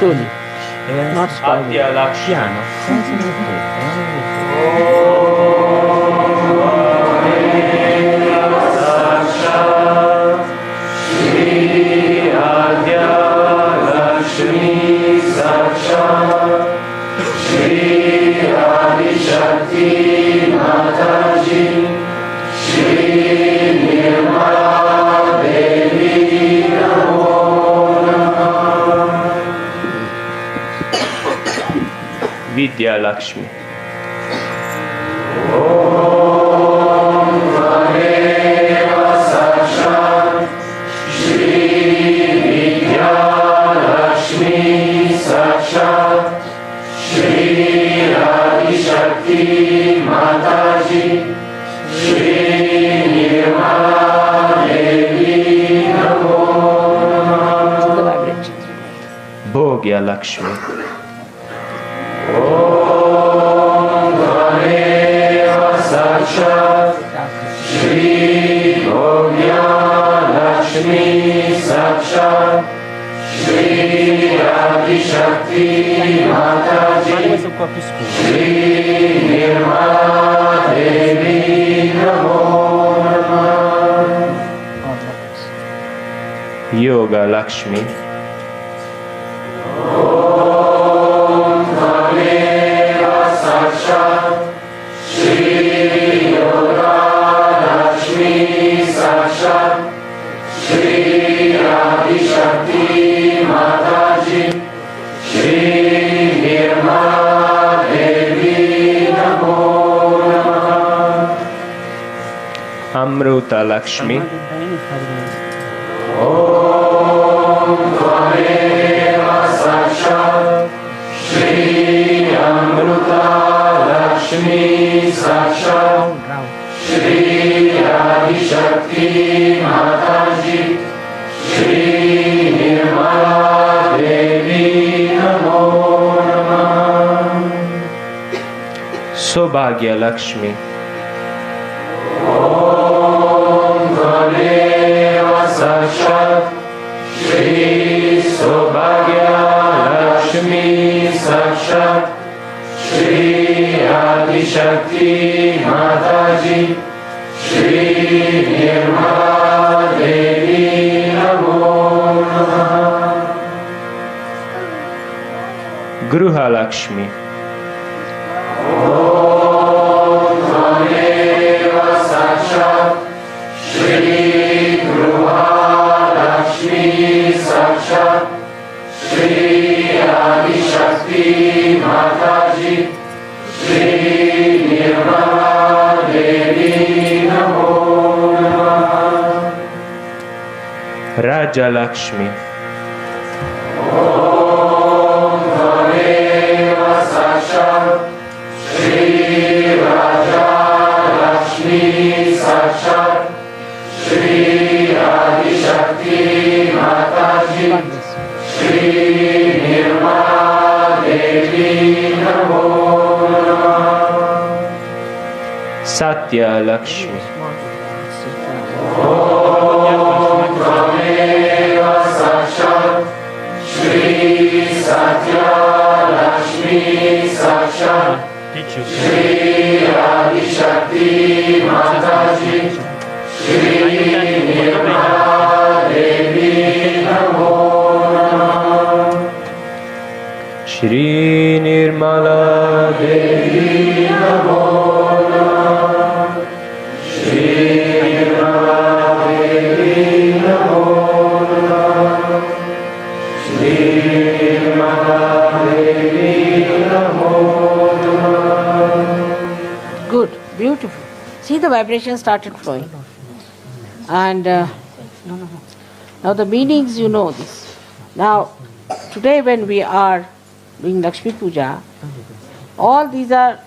slowly, not spoiling. Piano. Vidya Lakshmi. Bhogya Lakshmi. Yoga Lakshmi. Amruta Lakshmi. Sobhagya Lakshmi. Gruha Lakshmi. Raja Lakshmi. Satya Lakshmi. Shri Nirmala Devi Namo Namah. Shri Nirmala Devi Namo Namah. Shri Nirmala Devi Namo Namah. Good, beautiful. See, the vibration started flowing. And now the meanings, you know this. Now, today when we are doing Lakshmi Puja, all these are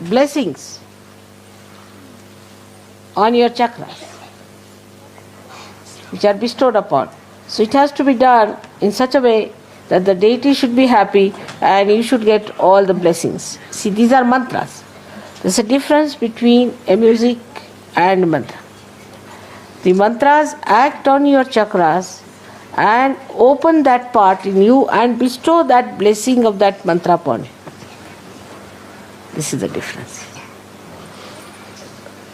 blessings on your chakras which are bestowed upon. So it has to be done in such a way that the deity should be happy and you should get all the blessings. See, these are mantras. There's a difference between a music and mantra. The mantras act on your chakras and open that part in you and bestow that blessing of that mantra upon you. This is the difference.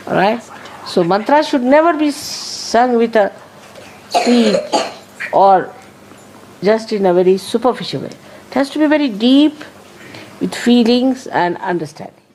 Alright? So mantra should never be sung with a speed or just in a very superficial way. It has to be very deep with feelings and understanding.